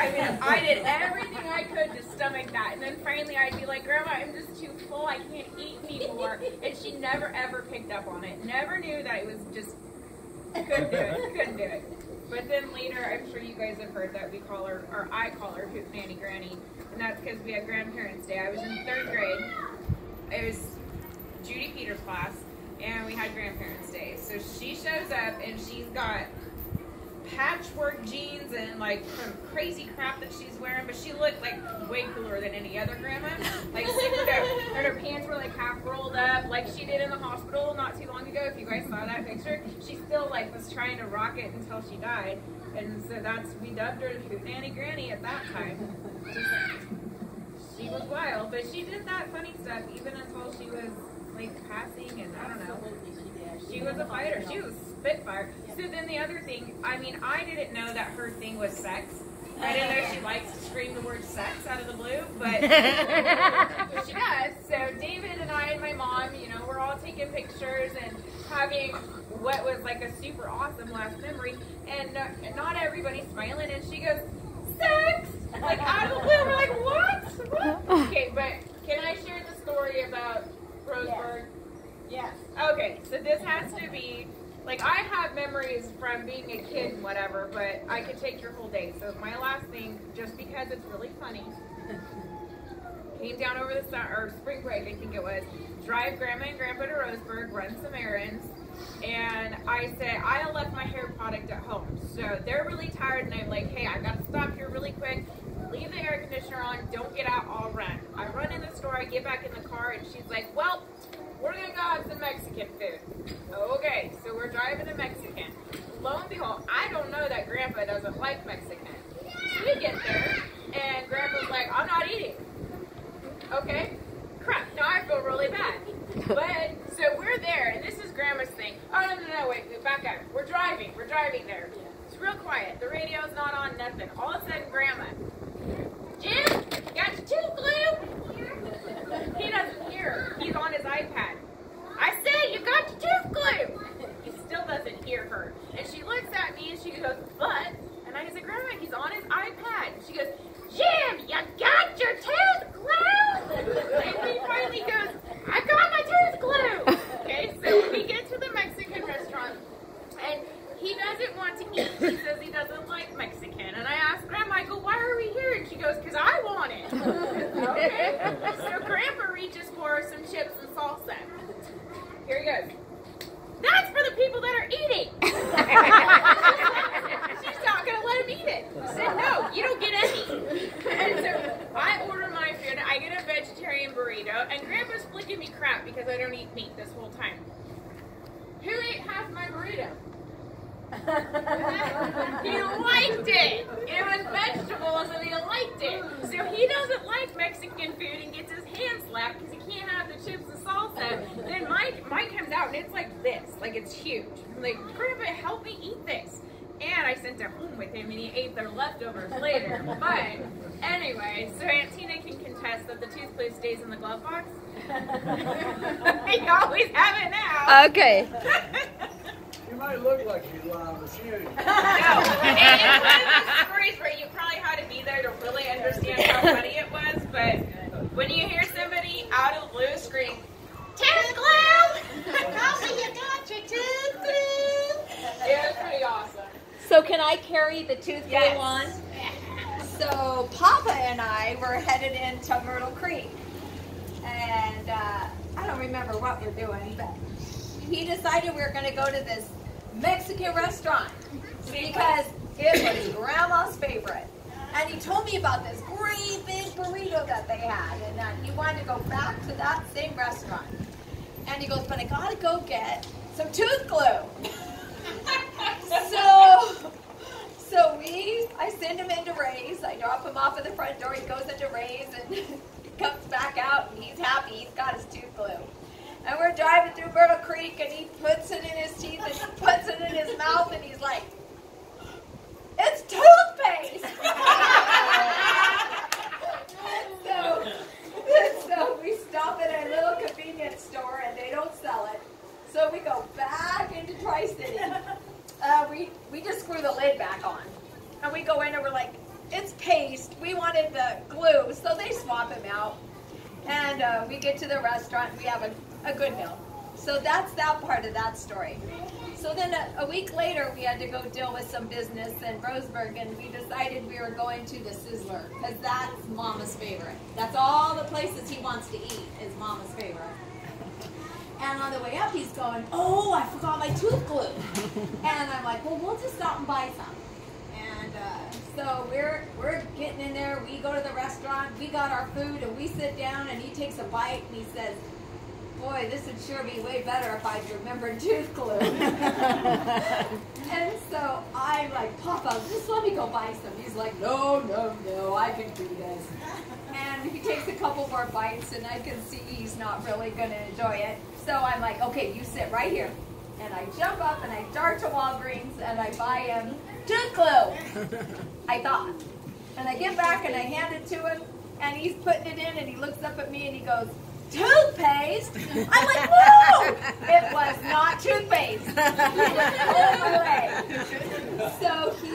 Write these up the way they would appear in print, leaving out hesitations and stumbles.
I mean, I did everything I could to stomach that. And then finally I'd be like, Grandma, I'm just too full. I can't eat anymore. And she never, ever picked up on it. Never knew that it was just, couldn't do it. Couldn't do it. But then later, I'm sure you guys have heard that we call her, or I call her Hoot Nanny Granny. And that's because we had Grandparents' Day. I was in 3rd grade. It was Judy Peters' class. And we had Grandparents' Day. So she shows up and she's got patchwork jeans and like some crazy crap that she's wearing, but she looked like way cooler than any other grandma. Like super dope. And her pants were like half rolled up, like she did in the hospital not too long ago. If you guys saw that picture, she still like was trying to rock it until she died. And so we dubbed her Hoot Nanny Granny at that time. She was wild, but she did that funny stuff even until she was like passing, and I don't know. She was a fighter. She was spitfire. So then the other thing, I mean, I didn't know that her thing was sex. I didn't know she likes to scream the word sex out of the blue, but she does. So David and I and my mom, you know, we're all taking pictures and having what was like a super awesome last memory, and not everybody's smiling, and she goes, sex! Like out of the blue. We're like, what? Okay, but can I share the story about Roseburg? Yes. Okay, so this has to be, like, I have memories from being a kid and whatever, but I could take your whole day. So my last thing, just because it's really funny, came down over the spring break, I think it was, drive Grandma and Grandpa to Roseburg, run some errands, and I said, I left my hair product at home. So they're really tired, and I'm like, hey, I got to stop here really quick. Leave the air conditioner on, don't get out, I'll run. I run in the store, I get back in the car, and she's like, well, we're going to go have some Mexican food. Okay, so we're driving to Mexican. Lo and behold, I don't know that Grandpa doesn't like Mexican. So we get there, and Grandpa's like, I'm not eating. Okay, crap, now I feel really bad. But, so we're there, and this is Grandma's thing. Oh, no, wait, back up. We're driving there. It's real quiet. The radio's not on, nothing. All of a sudden, Grandma, Jim, got your tooth glue? He doesn't hear her. He's on his iPad. I said, you got your tooth glue. He still doesn't hear her. And she looks at me and she goes, but, and I said, Grandma, he's on his iPad. And she goes, Jim, you got your tooth glue? And he finally goes, I got my tooth glue. Okay, so we get to the Mexican restaurant and he doesn't want to eat. He says he doesn't like Mexican. And I asked Grandma, I go, why are we here? And she goes, because I want it. Okay. So Grandpa reaches for some chips and salsa. Here he goes. That's for the people that are eating. She's not going to let him eat it. I said, no, you don't get any. And so I order my food. I get a vegetarian burrito. And Grandpa's flicking me crap because I don't eat meat this whole time. Who ate half my burrito? He liked it. It was vegetables and he liked it. So he doesn't like Mexican food and gets his hand slapped because he can't have the chips and salsa. Then mine comes out and it's like this. Like it's huge. I'm like, Grandpa, help me eat this. And I sent it home with him and he ate their leftovers later. But anyway, so Aunt Tina can contest that the tooth glue stays in the glove box. You always have it now. Okay. You might look like you lie, but she ain't. No, it's one of those stories where you probably had to be there to really understand how funny it was, but when you hear somebody out of the blue scream, tooth glue! How me you got your tooth glue? It was pretty awesome. So can I carry the tooth glue on? So Papa and I were headed into Myrtle Creek. And I don't remember what we're doing, but he decided we were going to go to this Mexican restaurant because it was Grandma's favorite. And he told me about this great big burrito that they had, and that he wanted to go back to that same restaurant. And he goes, but I got to go get some tooth glue. So I send him into Ray's. I drop him off at the front door. He goes into Ray's and comes back out, and he's happy. He's got his tooth glue. And we're driving through Myrtle Creek, and he puts it in his teeth, and he puts it in his mouth, and he's like, it's toothpaste! so we stop at a little convenience store, and they don't sell it. So we go back into Tri-City. We just screw the lid back on. And we go in, and we're like, it's paste. We wanted the glue, so they swap him out. And we get to the restaurant, and we have a good meal. So that's that part of that story. So then a week later, we had to go deal with some business in Roseburg, and we decided we were going to the Sizzler, because that's Mama's favorite. That's all the places he wants to eat is Mama's favorite. And on the way up, he's going, oh, I forgot my tooth glue. And I'm like, well, we'll just stop and buy some. And so we're getting in there. We go to the restaurant. We got our food, and we sit down, and he takes a bite, and he says, boy, this would sure be way better if I'd remembered tooth glue. And so I'm like, Papa, just let me go buy some. He's like, no, no, no, I can do this. And he takes a couple more bites, and I can see he's not really going to enjoy it. So I'm like, okay, you sit right here. And I jump up, and I dart to Walgreens, and I buy him tooth glue, I thought. And I get back, and I hand it to him, and he's putting it in, and he looks up at me, and he goes, toothpaste? I'm like, no! It was not toothpaste. So he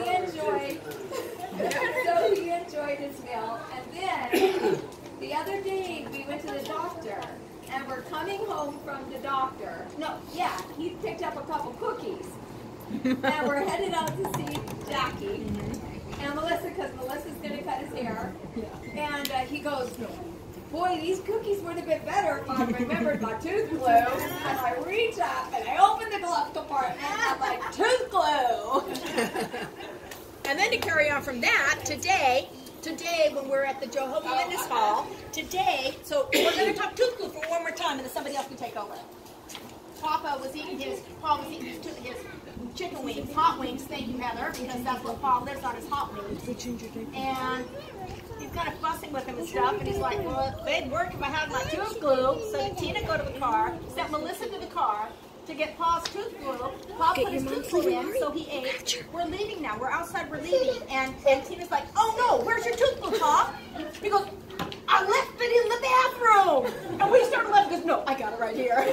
enjoyed his meal. And then the other day we went to the doctor, and we're coming home from the doctor. He picked up a couple cookies. And we're headed out to see Jackie and Melissa, because Melissa's going to cut his hair. And he goes, boy, these cookies would have been better if I remembered my tooth glue. And I reach up and I open the glove compartment and I'm like, tooth glue. And then to carry on from that, today when we're at the Jehovah's Witness Hall, so we're going to talk tooth glue for one more time and then somebody else can take over. Paul was eating his chicken wings, hot wings, thank you, Heather, because that's what Paul lives on, his hot wings. And he's kind of fussing with him and stuff, and he's like, well, they'd work if I had my tooth glue. So did Tina go to the car, sent Melissa to the car to get Paul's tooth glue. Paul put his tooth glue in, so he ate. We're leaving now. We're outside, we're leaving. And Tina's like, oh no, where's your tooth glue, Paul? He goes, I left it in the bathroom. And we started laughing, because no, I got it right here.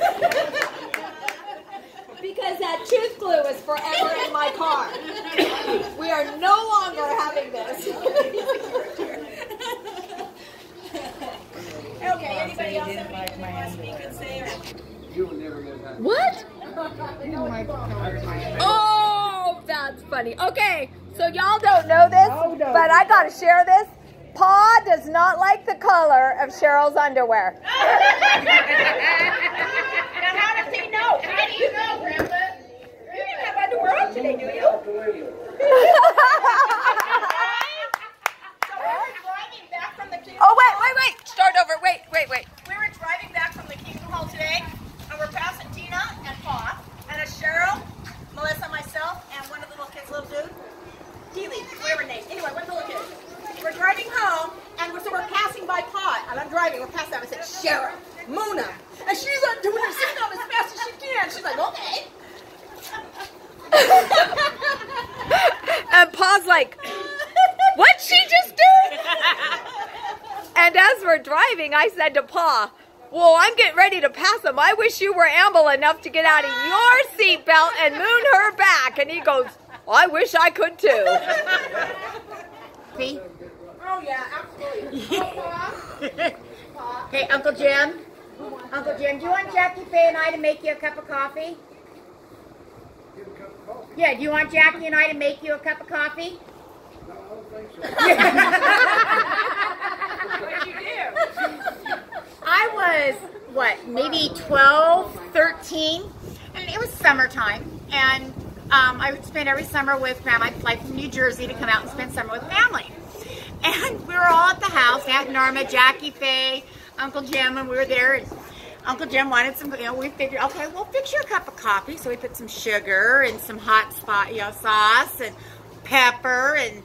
Because that tooth glue is forever in my car. We are no longer having this. Okay, anybody else have anything they want to speak and say? What? Oh, that's funny. Okay, so y'all don't know this, but I gotta share this. Pa does not like the color of Cheryl's underwear. Now how does he know? How do you know, Grandpa? You didn't have underwear on today, do you? So we were driving back from the Kingdom Hall. Oh, wait. Start over. Wait. We were driving back from the Kingdom Hall today, and we're passing Tina and Pa, and it's Cheryl, Melissa, myself, and one of the little kids, little dude, Keely, whatever name. Anyway, one of the little kids. We're driving home, and so we're passing by Pa, and I'm driving, we're passing them. I said, Cheryl, Mona, and she's doing her sit-down as fast as she can. She's like, okay. And Pa's like, what'd she just do? And as we're driving, I said to Pa, well, I'm getting ready to pass him. I wish you were amble enough to get out of your seatbelt and moon her back. And he goes, I wish I could too. See? Oh, yeah, absolutely. Hey, Uncle Jim, do you want Jackie, Faye, and I to make you a cup of coffee? Yeah, do you want Jackie and I to make you a cup of coffee? No, I don't think so. What'd you do? I was, what, maybe 12, 13, and it was summertime, and I would spend every summer with Grandma. I'd fly from New Jersey to come out and spend summer with family. And we were all at the house, Aunt Norma, Jackie, Faye, Uncle Jim, and we were there, and Uncle Jim wanted some, we figured, okay, we'll fix you a cup of coffee. So we put some sugar and some hot sauce and pepper and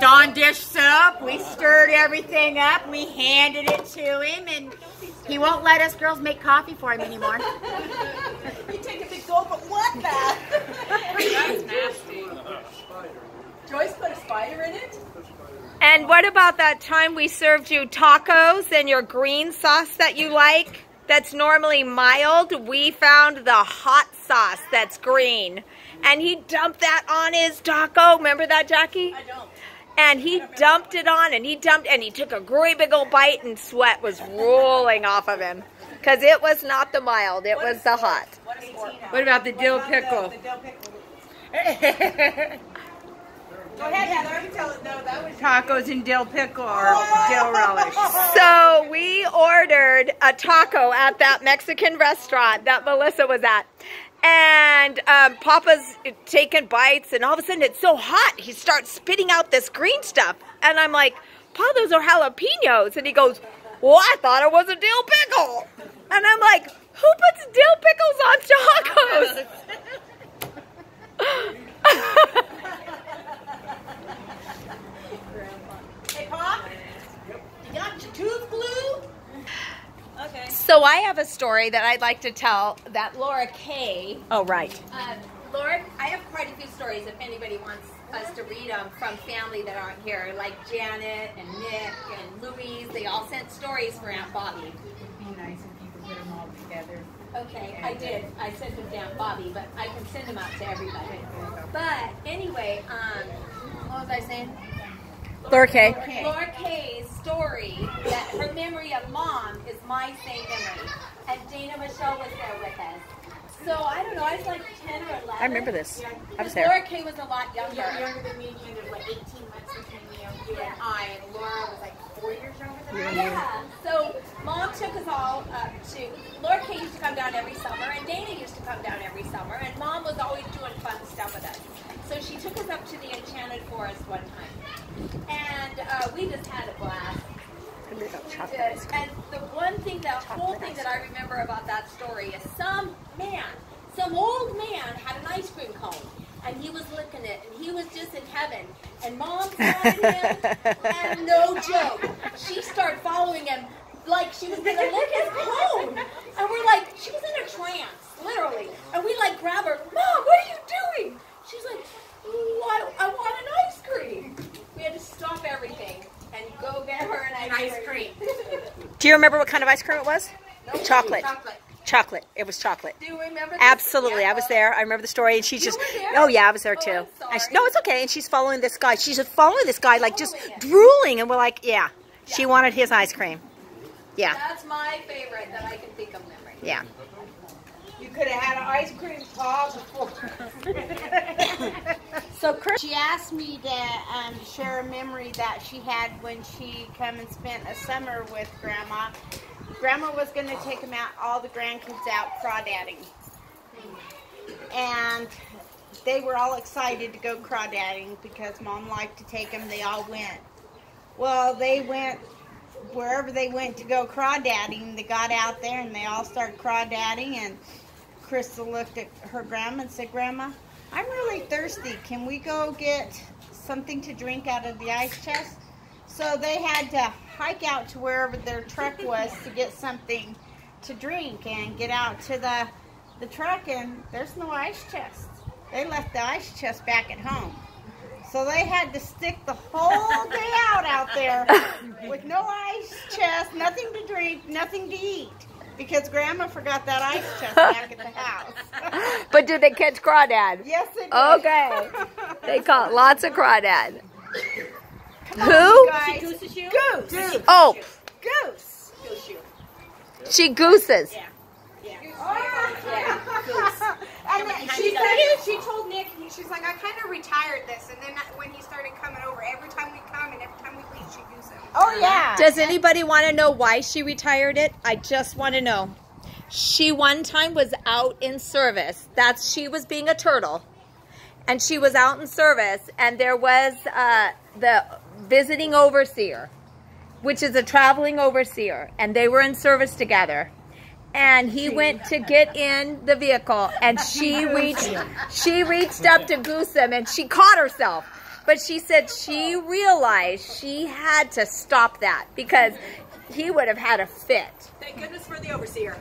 Dawn dish soap. We stirred everything up. We handed it to him, and he won't let us girls make coffee for him anymore. You take a big gulp, but what the? That's nasty. Joyce put a spider in it? And what about that time we served you tacos and your green sauce that you like? That's normally mild. We found the hot sauce that's green. And he dumped that on his taco. Remember that, Jackie? I don't. And he dumped it on, and he took a great big old bite, and sweat was rolling off of him. Because it was not the mild, it was the hot. What about the dill pickle? Go ahead, Heather. Tacos and dill pickle or dill relish. So we ordered a taco at that Mexican restaurant that Melissa was at. And Papa's taking bites, and all of a sudden it's so hot, he starts spitting out this green stuff. And I'm like, Pa, those are jalapenos. And he goes, well, I thought it was a dill pickle. And I'm like, who puts dill pickles on tacos? Hey, Pa, you got your tooth glue? Okay. So I have a story that I'd like to tell that Laura Kay. Oh, right. Laura, I have quite a few stories if anybody wants us to read them from family that aren't here, like Janet and Nick and Louise. They all sent stories for Aunt Bobby. It'd be nice if you could put them all together. Okay, I did. I sent them to Aunt Bobby, but I can send them out to everybody. But anyway, what was I saying? Laura Kay. Laura Kay's story, that her memory of Mom is my same memory. And Dana Michelle was there with us. So, I don't know, I was like 10 or 11. I remember this. I was Laura there. Kay was a lot younger. Younger than me, and there's like 18 months between you and I, and Laura was like 4 years younger than me. Yeah. So Mom took us all to, Laura Kay used to come down every summer, and Dana used to come down every summer, and Mom was always doing fun stuff with us. So she took us up to the Enchanted Forest one time, and we just had a blast. And the one thing, the whole thing that I remember about that story is some old man had an ice cream cone, and he was licking it, and he was just in heaven. And Mom followed him, and no joke, she started following him like she was gonna lick his cone. And we're like, she was in a trance, literally. And we like grab her, Mom, what are you doing? She's like, I want an ice cream. We had to stop everything and go get her an ice cream. Do you remember what kind of ice cream it was? Nope. Chocolate. Chocolate. It was chocolate. Do you remember this? Absolutely. I was there. I remember the story. And she's You just, were there? oh yeah, I was there Oh, too. I'm And sorry. no, it's okay. And she's following this guy. She's just following this guy, like just drooling. And we're like, yeah. She wanted his ice cream. Yeah. That's my favorite that I can think of memory. Yeah. You could have had an ice cream pop before. So Chris. She asked me to share a memory that she had when she come and spent a summer with Grandma. Grandma was going to take them out, all the grandkids out crawdadding. And they were all excited to go crawdadding because Mom liked to take them. They all went. Well, they went wherever they went to go crawdadding. They got out there and they all started crawdadding. And Crystal looked at her grandma and said, Grandma, I'm really thirsty. Can we go get something to drink out of the ice chest? So they had to hike out to wherever their truck was to get something to drink and get out to the truck, and there's no ice chest. They left the ice chest back at home. So they had to stick the whole day out there with no ice chest, nothing to drink, nothing to eat. Because Grandma forgot that ice chest back at the house. But did they catch crawdad? Yes, they did. Okay. They caught lots of crawdad. Come on, Who? you guys. Goose. Oh, Goose. she gooses. And then she told Nick, she's like, I kind of retired this. And then when he started coming over, every time we come and every time we leave, she goes him. Oh, yeah. Does anybody want to know why she retired it? I just want to know. She one time was out in service. She was being a turtle. And she was out in service, and there was the visiting overseer, which is a traveling overseer, and they were in service together. And he went to get in the vehicle, and she reached up to goose him, and she caught herself. But she said she realized she had to stop that because he would have had a fit. Thank goodness for the overseer.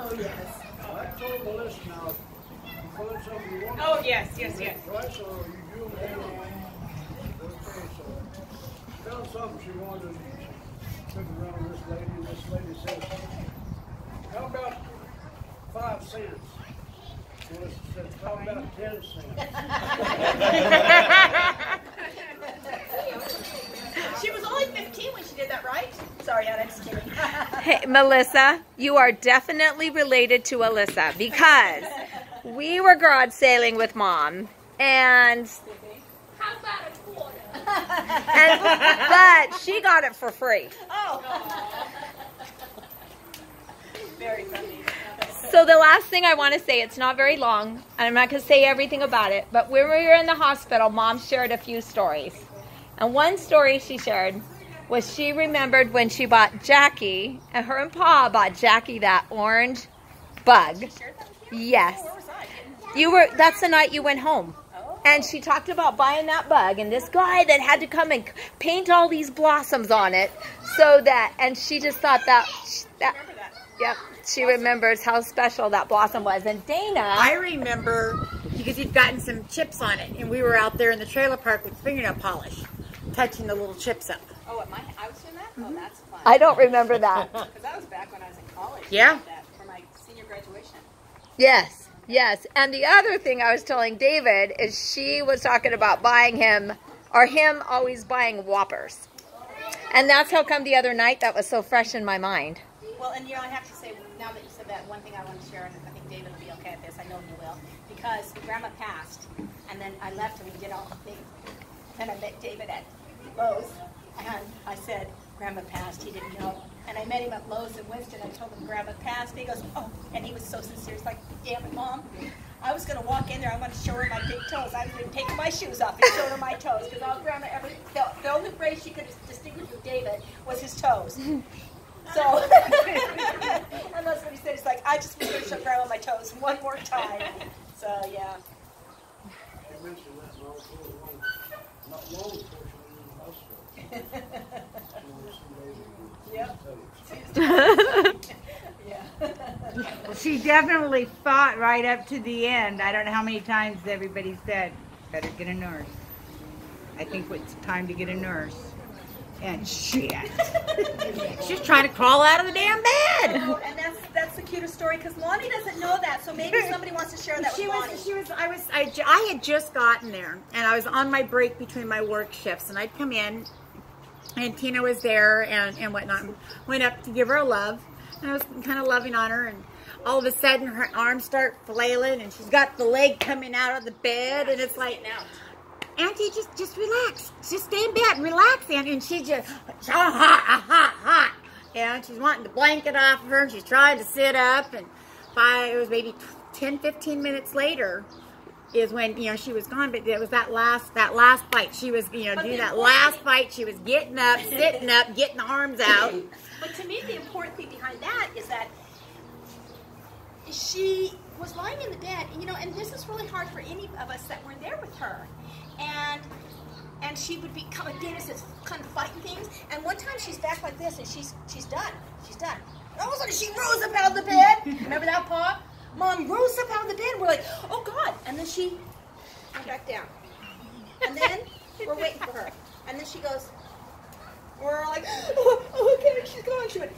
Oh, yes. I told Melissa now, find something you want. Oh, yes. Right, so you do it. Okay, so found something she wanted to took around this lady, and this lady says, how about cents. Melissa said, how about 10 cents? She was only 15 when she did that, right? Sorry, I'm just kidding. Hey, Melissa, you are definitely related to Alyssa because we were garage sailing with Mom, and How about a quarter? but she got it for free. Oh. Very funny. So the last thing I want to say, it's not very long, and I'm not going to say everything about it, but when we were in the hospital, Mom shared a few stories. And one story she shared was she remembered when she bought Jackie, and her and Pa bought Jackie that orange bug. Yes. Where was I? That's the night you went home. And she talked about buying that bug, and this guy that had to come and paint all these blossoms on it, so that, and she just thought that Remember that? yep, she remembers how special that blossom was. And Dana, I remember because you'd gotten some chips on it, and we were out there in the trailer park with fingernail polish, touching the little chips up. Oh, I was doing that? Oh, that's fun. I don't remember that. Because that was back when I was in college. Yeah. I did that for my senior graduation. Yes, yes. And the other thing I was telling David is she was talking about buying him, or him always buying Whoppers. And that's how come the other night that was so fresh in my mind. Well, and I have to say, now that you said that, one thing I want to share, and I think David will be okay at this, I know he will, because Grandma passed, and then I left and we did all the things. Then I met David at Lowe's, and I said, Grandma passed, he didn't know. And I met him at Lowe's in Winston, I told him Grandma passed, and he goes, oh, and he was so sincere, he's like, damn it, Mom. I was going to walk in there, I want to show her my big toes. I was going to take my shoes off and show her my toes, because all Grandma ever, the only phrase she could distinguish with David was his toes. So, and that's what he said. He's like, I just was going to show Grandma my toes one more time. So, yeah. She mentioned that in all four not long before she was in the hospital. Yep. Yeah. Well, she definitely fought right up to the end. I don't know how many times everybody said, better get a nurse. I think it's time to get a nurse. And shit. She's trying to crawl out of the damn bed. Oh, and that's the cutest story, because Lonnie doesn't know that, so maybe somebody wants to share that with Lonnie. I had just gotten there, and I was on my break between my work shifts, and I'd come in, and Tina was there and whatnot. Went up to give her a love, and I was kind of loving on her, and all of a sudden her arms start flailing, and she's got the leg coming out of the bed, and it's like, Auntie, just relax. Just stay in bed, relax, Auntie. And she just, hot. And she's wanting the blanket off of her, and she's trying to sit up, and it was maybe 10, 15 minutes later is when, she was gone, but it was that last fight. She was, doing that last fight. She was getting up, sitting up, getting the arms out. But to me, the important thing behind that is that she was lying in the bed, and this is really hard for any of us that were there with her. And she would be kind of, Dana says, kind of fighting things. And one time she's back like this, and she's done. She's done. And all of a sudden she rose up out of the bed. Remember that, Pa? Mom rose up out of the bed. We're like, oh God. And then she went back down. And then we're waiting for her. And then she goes, we're like, oh, okay, she's gone. She went.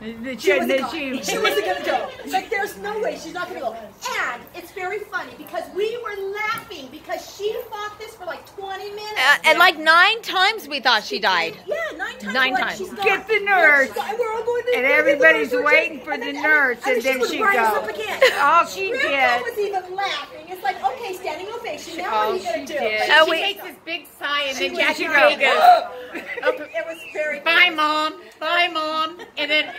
She wasn't going to go. Like, there's no way she's not going to go. And it's very funny because we were laughing because she fought this for like 20 minutes. And like 9 times we thought she died. Yeah, 9 times. 9 times. She's gone. Get the nurse. We're all going to And everybody's waiting for the nurse, and then she goes. All she Grandpa did. was even laughing. It's like, okay, standing ovation. Now what are you going to do? did. Oh, She wait. takes this big sigh, and then She Jackie goes, Ray goes, It was very bye, Mom. Bye, Mom. And then,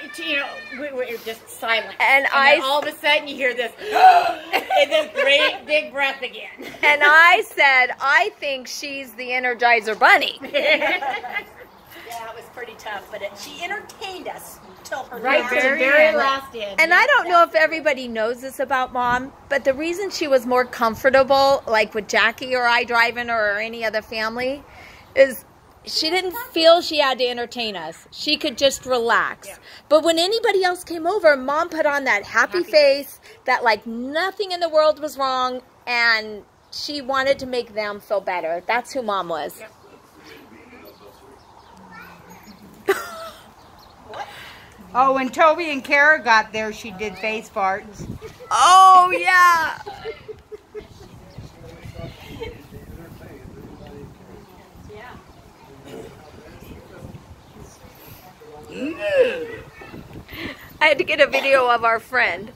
we're just silent. And then I- all of a sudden, you hear this, and this great big breath again. And I said, I think she's the Energizer Bunny. Yeah, it was pretty tough, but she entertained us till her Right last to the Very very end. last end. And I don't know if everybody knows this about Mom, but the reason she was more comfortable, like with Jackie or I driving her or any other family, is she didn't feel she had to entertain us. She could just relax. Yeah. But when anybody else came over, Mom put on that happy face, that like nothing in the world was wrong, and she wanted to make them feel better. That's who Mom was. What? Oh, when Toby and Kara got there, she did face farts. Oh, yeah. I had to get a video of our friend.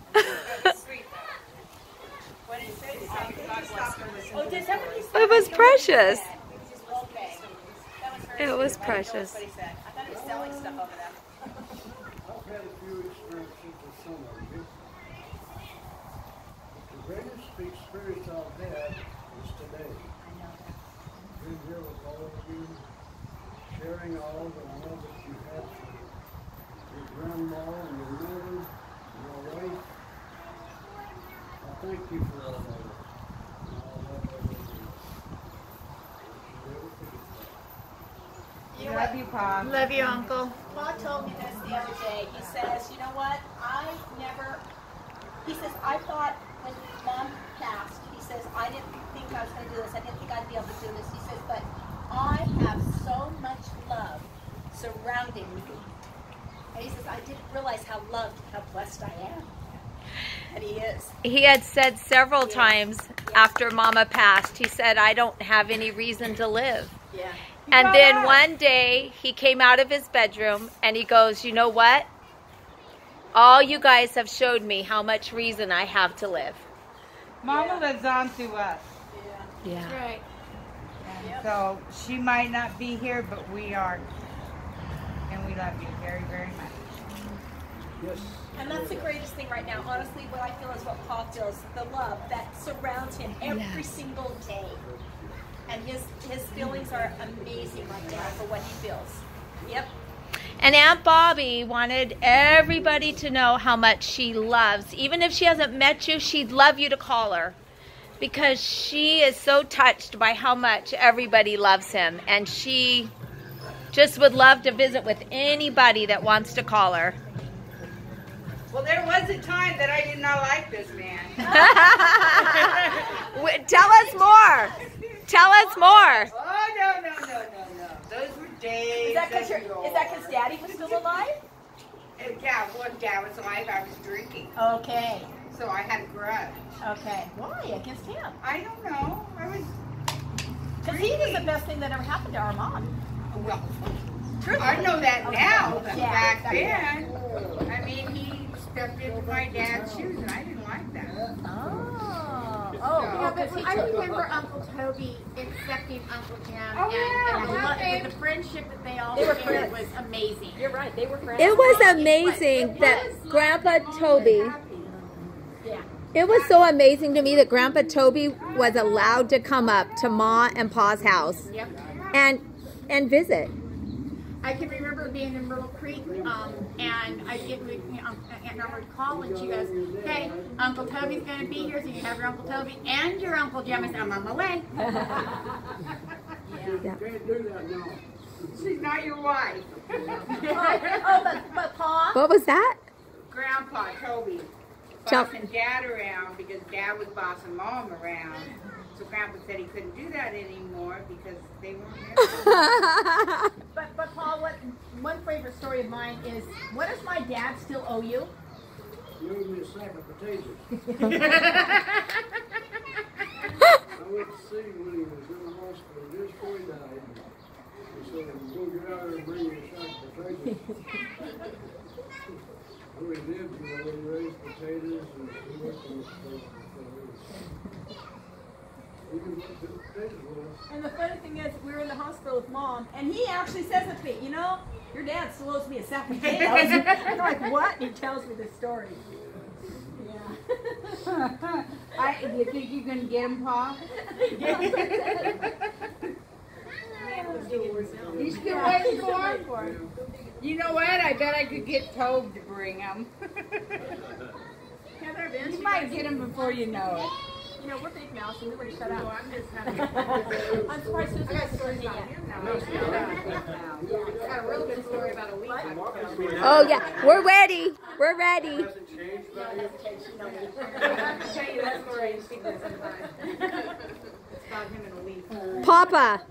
It was precious. It was precious. I thought he was selling stuff over there. I've had a few experiences with some of you. The greatest experience I've had is today. Being here with all of you, sharing all the love that you have for your grandma and your mother and your wife. I thank you for all of it. And all love that you do. Never forget that. Love you, Pa. Love you, Uncle. Pa told me this the other day. He says, you know what? He says, I thought when Mom passed, he says, I didn't think I was going to do this. I didn't think I'd be able to do this. He says, but I have so much love surrounding me. And he says, I didn't realize how loved, how blessed I am. And he is. He had said several times after Mama passed, he said, I don't have any reason to live. Yeah. And then one day he came out of his bedroom and he goes, you know what? All you guys have showed me how much reason I have to live. Mama lives on through us. Yeah. That's right. And so she might not be here, but we are. And we love you very, very much. Yes. And that's the greatest thing right now. Honestly, what I feel is what Paul feels, the love that surrounds him every single day. And his feelings are amazing right now for what he feels. Yep. And Aunt Bobby wanted everybody to know how much she loves. Even if she hasn't met you, she'd love you to call her. Because she is so touched by how much everybody loves him. And she just would love to visit with anybody that wants to call her. Well, there was a time that I did not like this man. Tell us more. Tell us more. Oh, no. Those were days. Is that because Daddy was still alive? Yeah, when Dad was alive, I was drinking. Okay. So I had a grudge. Okay. Why against him? I don't know. I was. Because he was the best thing that ever happened to our mom. Well, Truthfully. I know that now, but Yeah, back then. then, I mean, he stepped into my dad's shoes, and I didn't like that. Yeah, but I remember Uncle Toby accepting Uncle Jim, and the friendship that they all shared was amazing. You're right. They were friends. It was amazing that Grandpa Toby, it was so amazing to me that Grandpa Toby was allowed to come up to Ma and Pa's house and visit. I can remember being in Myrtle Creek, and I'd get with Aunt Norma would call, and she goes, "Hey, Uncle Toby's going to be here, so you have your Uncle Toby and your Uncle Jim." I said, "I'm on my way." You can't do that now. She's not your wife. But Pa? What was that? Grandpa Toby bossing Dad around because Dad was bossing Mom around. So Grandpa said he couldn't do that anymore because they weren't married. But Paul, one favorite story of mine is, what does my dad still owe you? You owe me a sack of potatoes. I went to see him when he was in the hospital just before he died. He said, go get out there and bring me a sack of potatoes. So he did, he raised potatoes and he worked on the potatoes. And the funny thing is, we were in the hospital with Mom, and he actually says it to me, you know, your dad still owes me a sack of potatoes. I'm like, what? And he tells me the story. Yeah. You think you can get him, Pa? You still waiting for him? You know what? I bet I could get Tobe to bring him. You might get him before you know it. You know, we're big mouths, and we were shut up. I'm just having I'm surprised Susan has stories about him now. got a real good story about a week ago. Oh yeah, we're ready. We're ready. Hasn't changed by you? I have to tell you that story in secret sometime. It's about him in a week. Papa.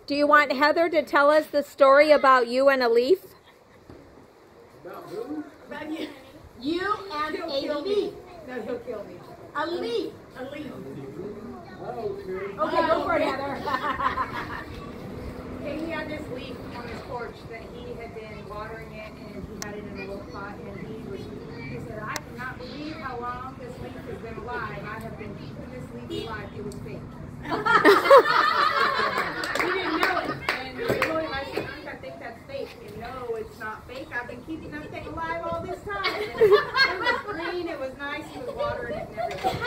Do you want Heather to tell us the story about you and a leaf? About who? About you. You and a leaf. No, he'll kill me. A leaf. A leaf. Okay. Okay, go for it, Heather. Okay, he had this leaf on his porch that he had been watering it, and he had it in a little pot, and he said, I cannot believe how long this leaf has been alive. I have been keeping this leaf alive. It was fake. He didn't know it, and I told him, I said, I think that's fake. And no, it's not fake. I've been keeping that thing alive all this time. And it was green, it was nice, he was watering it and everything.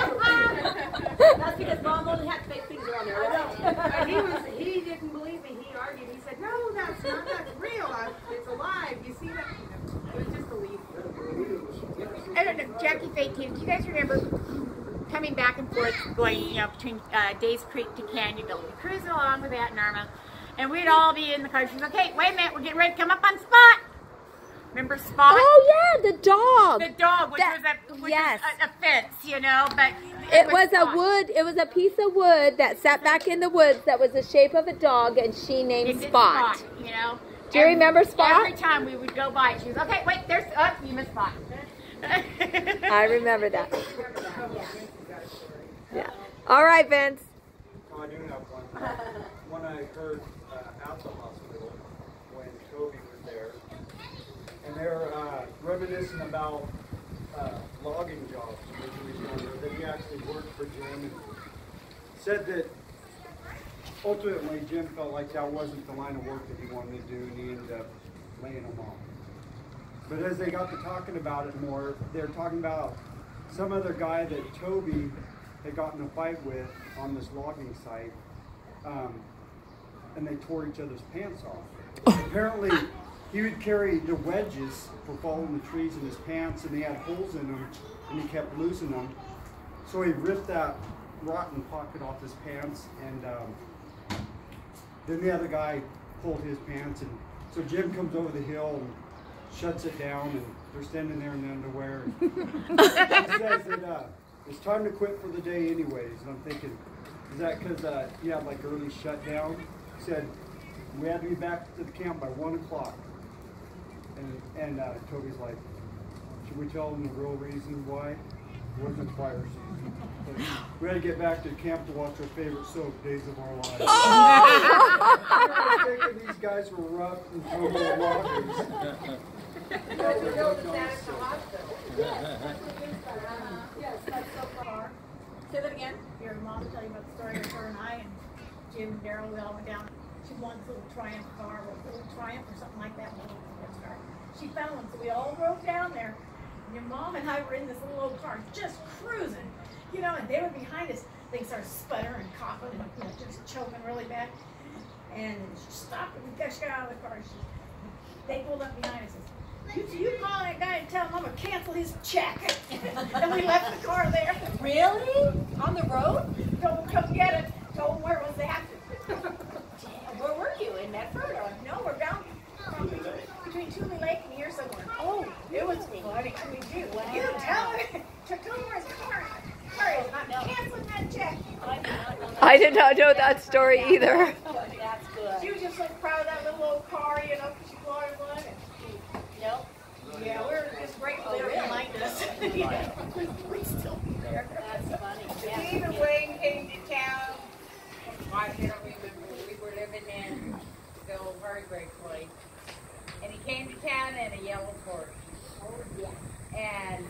That's because Mom only had fake things around there, right? He didn't believe me. He argued. He said, no, that's not. That's real. It's alive. You see that? It was just a leaf. I don't know, Jackie Faye team, do you guys remember coming back and forth, going, you know, between Days Creek to Canyonville? We'd cruise along with Aunt Norma, and we'd all be in the car. She's like, okay, wait a minute, we're getting ready to come up on Spot. Remember Spot? Oh yeah, the dog. The dog, which That- was yes. a fence, you know, but It was a Spot. wood. It was a piece of wood that sat back in the woods that was the shape of a dog, and she named It did Spot. you know. Do you remember Spot? Every time we would go by, she was, okay, wait, there's, oh, you missed Spot. I remember that. Yeah. All right, Vince. Oh, I do have one. One I heard at the hospital when Toby was there. And they were reminiscing about logging jobs when he was younger, that he actually worked for Jim, and said that ultimately Jim felt like that wasn't the line of work that he wanted to do, and he ended up laying them off. But as they got to talking about it more, they were talking about some other guy that Toby had gotten in a fight with on this logging site, and they tore each other's pants off. Apparently, he would carry the wedges for following the trees in his pants, and they had holes in them, and he kept losing them. So he ripped that rotten pocket off his pants, and then the other guy pulled his pants, and so Jim comes over the hill and shuts it down, and they're standing there in the underwear. And he says that it's time to quit for the day anyways, and I'm thinking, is that because you had like early shutdown? He said, we had to be back to the camp by 1 o'clock. And Toby's like, should we tell them the real reason why? It wasn't fire season. We had to get back to camp to watch our favorite soap, Days of Our Lives. I was thinking these guys were rough and tumble loggers. Yes, that's so far. Say that again. Your mom will tell you about the story of her and I and Jim and Daryl. We all went down. She won this little Triumph car, or little Triumph or something like that. She found one, so we all drove down there. And your mom and I were in this little old car, just cruising, you know. And they were behind us. They started sputtering and coughing and just choking really bad. And she stopped and we got out of the car. They pulled up behind us. You call that guy and tell him I'm going to cancel his check. And we left the car there. Really? On the road? Told him come get it. Told him where it was at. Where were you? In Medford? Or? No, we're down between Tule Lake and here somewhere. Oh, It was funny. I mean, you tell him. Took him where his car. Hurry, I'm canceling that check. I did not know that story either. That's good. She was just so proud of that little old car, you know, because she bought her one. Nope. Yeah, we were just grateful they were behind us. We'd still be there. That's funny. Yeah. Stephen Wayne came to town. I don't remember. We were living in the old Hargrave place. And he came to town in a yellow Porsche. Oh, yeah. And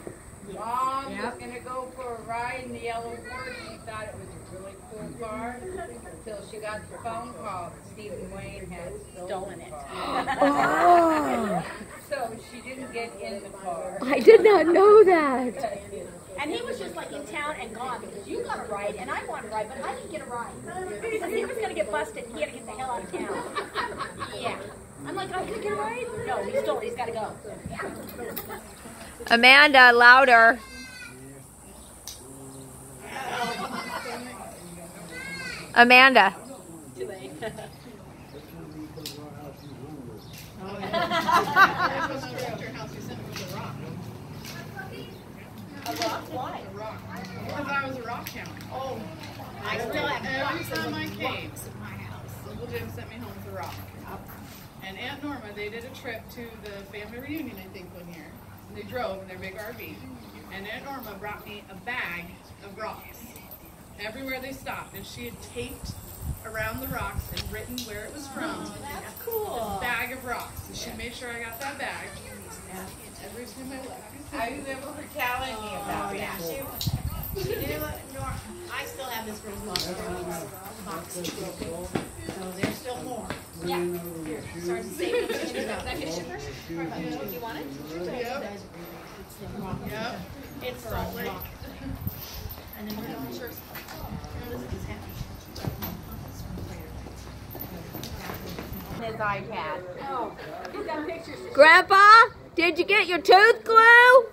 Mom was going to go for a ride in the yellow Porsche. She thought it was a really cool car until she got the phone call that Stephen Wayne had stolen it. Oh, So she didn't get in the car. I did not know that. And he was just like in town and gone because you got a ride and I wanted a ride, but I didn't get a ride. Because he was going to get busted and he had to get the hell out of town. Yeah. I'm like, I could get a ride? No, he stole it. He's got to go. Yeah. Amanda, louder. Amanda. Why? Because I was a rock town. I still have Every time I came to my house, Jim sent me home with a rock. And Aunt Norma, they did a trip to the family reunion, I think, one year. And they drove in their big RV. And Aunt Norma brought me a bag of rocks. Everywhere they stopped. And she had taped around the rocks and written where it was from. That's cool. A bag of rocks. And she made sure I got that bag. Every time I left. I remember her telling me about that. She knew I still have this girl's box. So there's still more. Yeah. Here, start saving pictures. Is that picture first? Do you want it? Yep. Yep. It's Salt Lake. And then we're going to church. His iPad. Oh, he's got pictures. Grandpa, did you get your tooth glue?